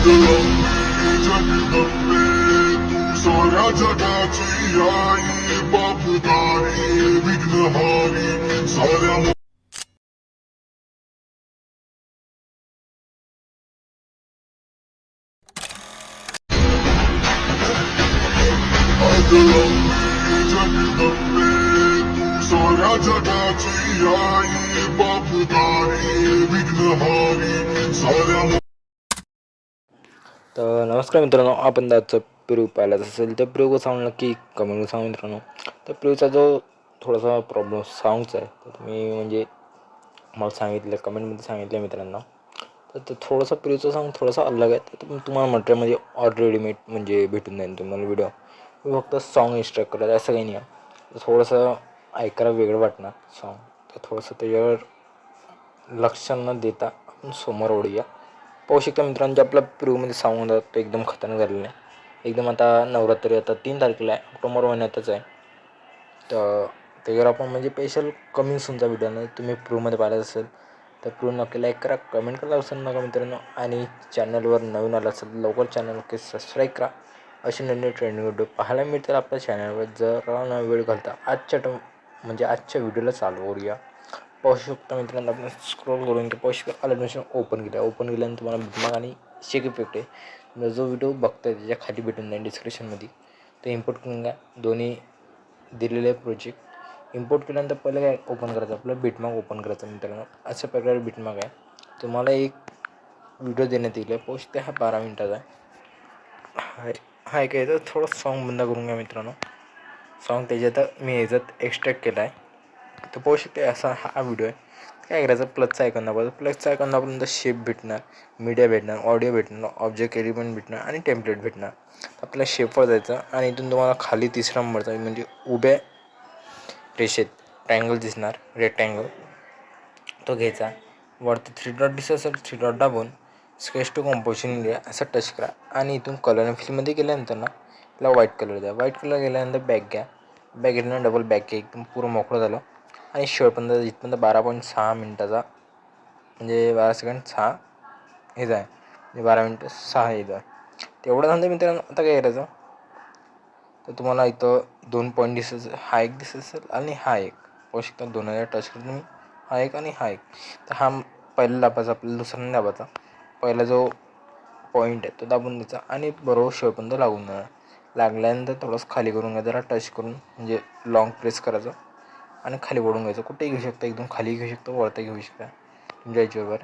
जगदंबे तू साऱ्या जगाची आई बापदारी विघ्नहारी साऱ्या जगदंबे तू साऱ्या जगाची आई बापदारी विघ्नहारी साऱ्या. तर नमस्कार मित्रांनो, आपण त्याचं प्रिव्ह्यू पाहिलाच असेल तर प्रिव्ह्यू साऊंड नक्की कमेंट सांगा मित्रांनो. तर प्रिव्ह्यूचा जो थोडासा प्रॉब्लेम साऊंडचा आहे तर तुम्ही म्हणजे मला सांगितलं कमेंटमध्ये सांगितलं मित्रांनो. तर थोडंसं प्रिव्ह्यूचं साऊंड थोडासा अलग आहे. तर तुम्हाला मटेरियलमध्ये ऑलरेडी म्हणजे भेटून जाईल तुम्हाला व्हिडिओ. मी फक्त सॉन्ग एक्स्ट्रॅक्ट करायचं असं काही नाही आहे. तर थोडंसं ऐकायला वेगळं वाटणार सॉन्ग, तर थोडंसं त्याच्यावर लक्ष न देता आपण समोर ओढूया. पाहू शकता मित्रांनो, जे आपला प्रिव्ह्यूमध्ये साऊंड होता तो एकदम खतरनाक झालेला आहे. एकदम आता नवरात्री आता 3 तारखेला आहे, ऑक्टोबर महिन्यातच आहे. तर त्याच्यावर आपण म्हणजे स्पेशल कमी सुनचा व्हिडिओ नाही. तुम्ही प्रिव्ह्यूमध्ये पाहिलं असेल तर प्रिव्ह्यू नक्की लाईक करा, कमेंट करायला विसरू नका मित्रांनो. आणि चॅनलवर नवीन आला असेल लवकर चॅनल नक्की सबस्क्राईब करा. असे नवीन ट्रेंडिंग व्हिडिओ पाहायला मिळतील आपल्या चॅनलवर. जरा न वेळ घालता आजच्या व्हिडिओला चालू करूया. पाहू शकता मित्रांनो, आपण स्क्रोल करून पाहू शकता ॲडमिशन ओपन केल्यानंतर तुम्हाला बिटमार्क आणि शेक इफेक्ट आहे. जो व्हिडिओ बघताय त्याच्या खाली भेटून जाईल डिस्क्रिप्शनमध्ये. ते इम्पोर्ट करून घ्या. दोन्ही दिलेले प्रोजेक्ट इम्पोर्ट केल्यानंतर पहिलं काय ओपन करायचं, आपलं बिटमार्क ओपन करायचं मित्रांनो. अशा प्रकारे बिटमार्क आहे. तुम्हाला एक व्हिडिओ देण्यात येईल. पाहू शकता हा 12 मिनिटाचा आहे. हाय काय तर थोडं सॉन्ग बंद करून घ्या मित्रांनो. सॉन्ग त्याच्यात मी ह्याच्यात एक्स्ट्रॅक्ट केला आहे. तर पाहू शकते असा हा व्हिडिओ आहे. काय करायचं, प्लसचा आयकॉन दाबायचं. प्लसचा आयकॉन दाबल्यानंतर शेप भेटणार, मीडिया भेटणार, ऑडिओ भेटणार, ऑब्जेक्ट एलिमेंट भेटणार आणि टेम्पलेट भेटणार. आपल्याला शेपवर जायचं आणि इथून तुम्हाला खाली तिसरा नंबरचा म्हणजे उभ्या रेषेत ट्रँगल दिसणार, रेक्टँगल, तो घ्यायचा. वरती 3 डॉट दिसत असेल 3 डॉट दाबून स्केच टू कंपोजिशन इंडिया असं टच करा. आणि इथून कलर फिलमध्ये गेल्यानंतर ना त्याला व्हाईट कलर द्या. व्हाईट कलर गेल्यानंतर बॅक घ्या. बॅक घेतल्यानंतर डबल बॅक घ्या. एकदम पूर्ण मोकळं झालं. आणि शेवटपर्यंत इथपर्यंत 12.6 मिनटाचा म्हणजे 12 सेकंड 6 हेच आहे, म्हणजे 12 मिनटं 6 हेच आहे. तेवढं झालं मित्रांनो. आता काय करायचं, तर तुम्हाला इथं 2 पॉईंट दिसत, हा एक दिसत असेल आणि हा एक. पाहू शकता 2000 टच करून तुम्ही हा एक आणि हा एक. तर हा पहिला दाबायचा, आपल्याला दुसरा नाही दाबायचा. पहिला जो पॉईंट आहे तो दाबून द्यायचा आणि बरोबर शेवटपर्यंत लागून जाणार. लागल्यानंतर थोडंसं खाली करून घ्या, जरा टच करून म्हणजे लॉंग प्रेस करायचं आणि खाली ओढून घ्यायचं. कुठेही घेऊ शकता, एकदम खाली घेऊ शकता, वरती घेऊ शकता तुमच्या याच्यावर.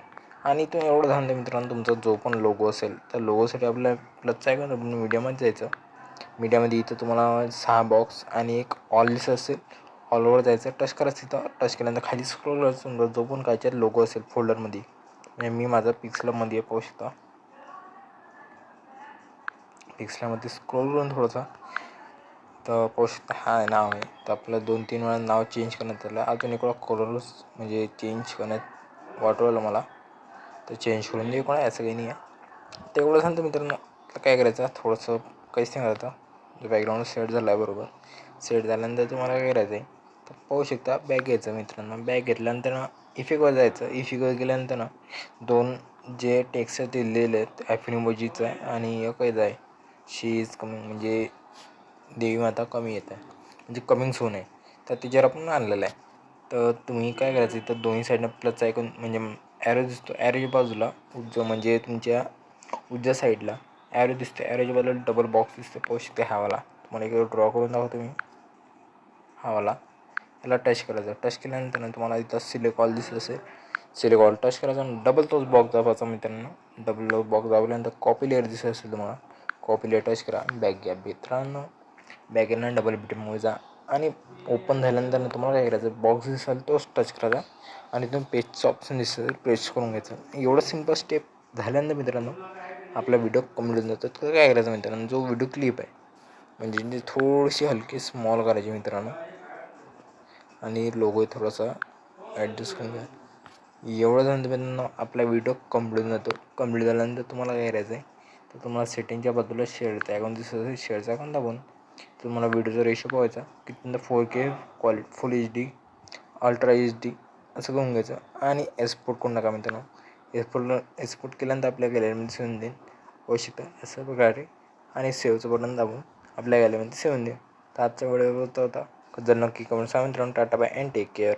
आणि तो एवढं झालं मित्रांनो, तुमचा जो पण लोगो असेल तर लोगोसाठी आपल्या प्लसचा आहे का मीडियामध्ये जायचं. मीडियामध्ये इथं तुम्हाला 6 बॉक्स आणि एक ऑल दिसत असेल, ऑलवर जायचं, टच करायचं. तिथं टच केल्यानंतर खाली स्क्रोल करायचं. तुमचा जो पण कायच्या लोगो असेल फोल्डरमध्ये, म्हणजे मी माझा पिक्सलमध्ये पाहू शकता, पिक्सलमध्ये स्क्रोल करून थोडंसं तर पाहू शकता हा नाव आहे. तर आपलं 2-3 वेळा नाव चेंज करण्यात आलं. अजून एक वेळा कलर्स म्हणजे चेंज करण्यात वाटवलं मला, तर चेंज करून दे कोणा असं काही नाही आहे. तेवढं सांगतो मित्रांनो. तर काय करायचं, थोडंसं काहीच नाही करायचं. जो बॅकग्राऊंड सेट झाला आहे बरोबर, सेट झाल्यानंतर तुम्हाला काय करायचं आहे, तर पाहू शकता बॅक घ्यायचं मित्रांनो. बॅक घेतल्यानंतर ना इफेक्टवर जायचं. इफेक्टवर गेल्यानंतर ना 2 जे टेक्स्ट दिलेले आहेत ॲफिनिमोजीचं आहे आणि एक आहे शी इज कमिंग म्हणजे देवी माता कमी येत आहे म्हणजे कमिंग सून आहे. तर त्याच्यावर आपण आणलेलं आहे. तर तुम्ही काय करायचं, इथं दोन्ही साईडनं प्लसचा ऐकून म्हणजे ॲरो दिसतो, ॲरोच्या बाजूला म्हणजे तुमच्या उजव्या साईडला ॲरो दिसतो. ॲरोच्या बाजूला डबल बॉक्स दिसतो. पाहू शकते हावाला. तुम्हाला एक ड्रॉ करून दाखवतो मी. हावाला याला टच करायचं. टच केल्यानंतर तुम्हाला इथं सिलेक्ट ऑल दिसत असेल, सिलेक्ट ऑल टच करायचा आणि डबल तोच बॉक्स दाबायचा मित्रांनो. डबल बॉक्स दाबल्यानंतर कॉपी लेअर दिसत असेल तुम्हाला, कॉपी लेअर टच करा. बॅक घ्या मित्रांनो. बॅक गेला डबल बिटममुळे जा आणि ओपन झाल्यानंतर तुम्हाला काय करायचं, बॉक्स दिसेल तोच टच करायचा आणि तुम्ही पेजचं ऑप्शन दिसेल प्रेस करून घ्यायचं. एवढं सिम्पल स्टेप झाल्यानंतर मित्रांनो आपला व्हिडिओ कम्प्लीट होतो. तर काय करायचं मित्रांनो, जो व्हिडिओ क्लिप आहे म्हणजे ती थोडीशी हलकी स्मॉल करायची मित्रांनो आणि लोगो थोडासा ॲडजस्ट करून घ्या. एवढं झाल्यानंतर मित्रांनो आपला व्हिडिओ कम्प्लीट जातो. कम्प्लीट झाल्यानंतर तुम्हाला काय करायचं आहे, तर तुम्हाला सेटिंगच्या बाजूला शेअरचा आयकॉन दिसत असेल, शेअरचा आयकॉन दाबून तुम्हाला व्हिडिओचा रेशो पाहायचा की तुमचा 4K क्वालिटी, फुल HD, अल्ट्रा HD असं करून घ्यायचं आणि एक्सपोर्ट करून टाका मित्रांनो. एक्सपोर्ट केल्यानंतर आपल्या गॅलरीमध्ये दिसून देईल. होऊ शकता अशा प्रकारे. आणि सेवचं बटन दाबून आपल्या गॅलरीमध्ये सेवून द्या. तर आजचा व्हिडिओ होता. जर नक्की कमेंट सांगा मित्रांनो. Tata bye and take care.